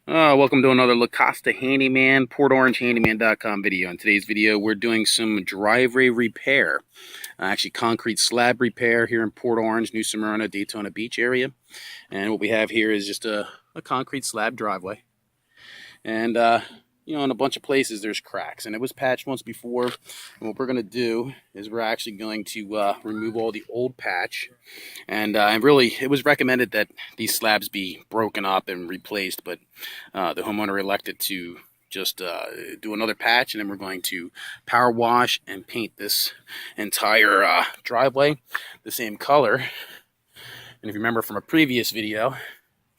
Welcome to another La Costa Handyman, PortOrangeHandyman.com video. In today's video, we're doing some driveway repair. Actually, concrete slab repair here in Port Orange, New Smyrna, Daytona Beach area. And what we have here is just a concrete slab driveway. And, in a bunch of places there's cracks. And it was patched once before. And what we're going to do is we're actually going to remove all the old patch. And really, it was recommended that these slabs be broken up and replaced, but the homeowner elected to just do another patch, and then we're going to power wash and paint this entire driveway the same color. And if you remember from a previous video,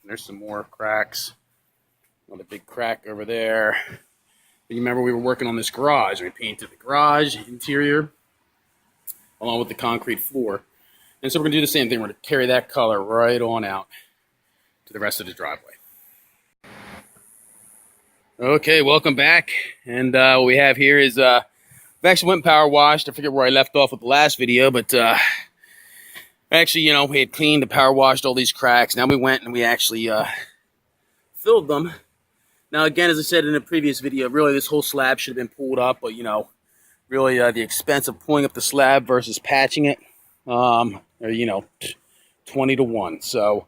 there's some more cracks. Another big crack over there. And you remember we were working on this garage. We painted the garage interior along with the concrete floor. And so we're going to do the same thing. We're going to carry that color right on out to the rest of the driveway. Okay, welcome back. And what we have here is, we actually went power washed. I forget where I left off with the last video, but actually, we had cleaned and power washed all these cracks. Now we went and we actually filled them. Now, again, as I said in the previous video, really this whole slab should have been pulled up, but, really the expense of pulling up the slab versus patching it, are, 20 to 1. So,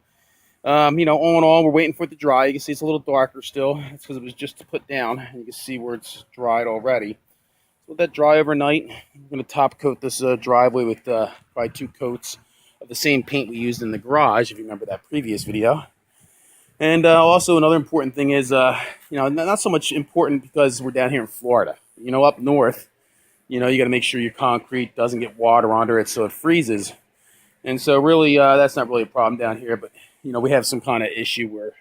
all in all, we're waiting for it to dry. You can see it's a little darker still. That's because it was just put down. And you can see where it's dried already. So let that dry overnight. I'm going to top coat this driveway with probably 2 coats of the same paint we used in the garage, if you remember that previous video. And also another important thing is, not so much important because we're down here in Florida. Up north, you got to make sure your concrete doesn't get water under it so it freezes. And so really, that's not really a problem down here. But, we have some kind of issue where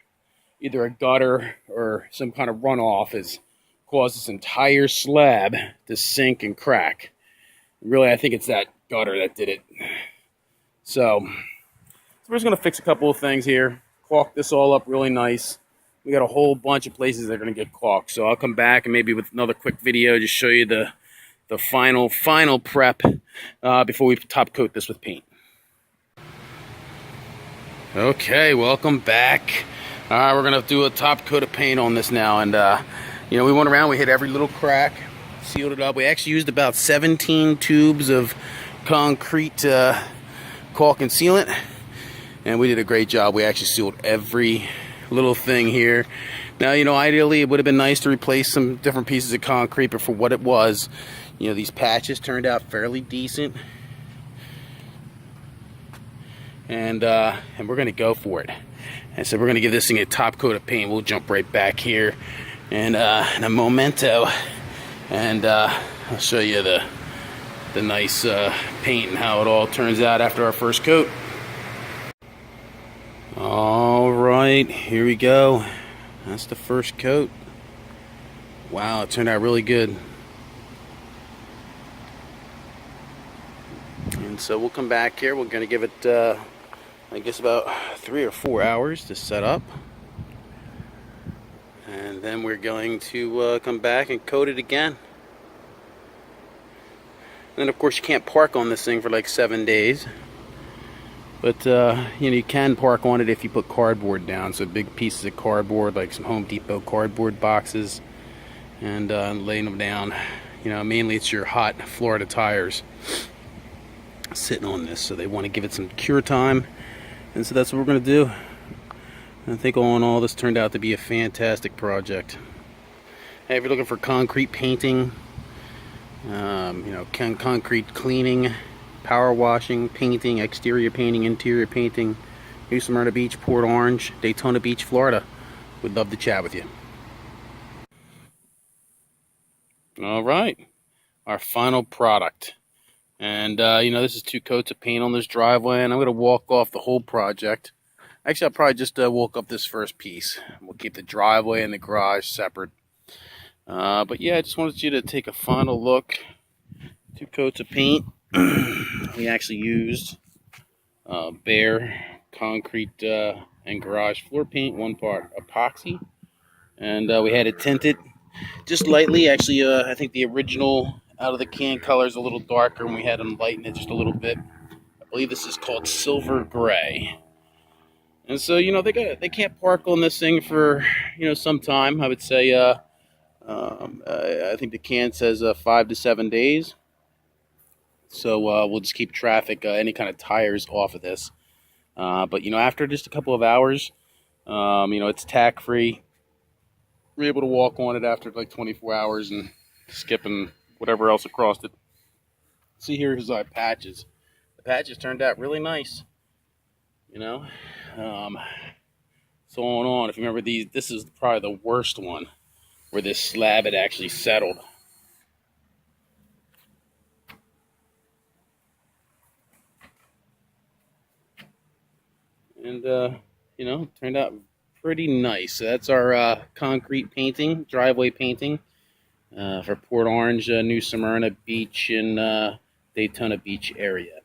either a gutter or some kind of runoff has caused this entire slab to sink and crack. Really, I think it's that gutter that did it. So we're just going to fix a couple of things here. Caulk this all up really nice. We got a whole bunch of places that are going to get caulked. So I'll come back and maybe with another quick video, just show you the final prep before we top coat this with paint. Okay, welcome back. All right, we're going to do a top coat of paint on this now. And, we went around, we hit every little crack, sealed it up. We actually used about 17 tubes of concrete caulk and sealant. And we did a great job. We actually sealed every little thing here. Now, ideally it would have been nice to replace some different pieces of concrete, but for what it was, these patches turned out fairly decent. And we're going to go for it. And so we're going to give this thing a top coat of paint. We'll jump right back here and in a momento. And I'll show you the nice paint and how it all turns out after our first coat. All right, here we go. That's the first coat. Wow, it turned out really good. And so we'll come back here. We're going to give it, I guess, about 3 or 4 hours to set up. And then we're going to come back and coat it again. And then, of course, you can't park on this thing for like 7 days. But, you can park on it if you put cardboard down. So big pieces of cardboard, like some Home Depot cardboard boxes. And laying them down. Mainly it's your hot Florida tires sitting on this. So they want to give it some cure time. And so that's what we're going to do. I think all in all, this turned out to be a fantastic project. Hey, if you're looking for concrete painting, concrete cleaning, power washing, painting, exterior painting, interior painting, New Smyrna Beach, Port Orange, Daytona Beach, Florida. We'd love to chat with you. All right, our final product. And, this is 2 coats of paint on this driveway, and I'm going to walk off the whole project. Actually, I'll probably just walk up this first piece. We'll keep the driveway and the garage separate. But yeah, I just wanted you to take a final look. 2 coats of paint. We actually used Behr concrete and garage floor paint, 1 part epoxy, and we had it tinted just lightly. Actually, I think the original out of the can color is a little darker, and we had them lighten it just a little bit. I believe this is called silver gray. And so, you know, they can't park on this thing for, you know, some time. I would say, I think the can says 5 to 7 days. So we'll just keep traffic, any kind of tires off of this. But, you know, after just a couple of hours, you know, it's tack free. We're able to walk on it after like 24 hours and skipping whatever else across it. See, here's our patches. The patches turned out really nice, you know. Um, so on. If you remember these, this is probably the worst one where this slab had actually settled. And, you know, turned out pretty nice. So that's our concrete painting, driveway painting for Port Orange, New Smyrna Beach, and Daytona Beach area.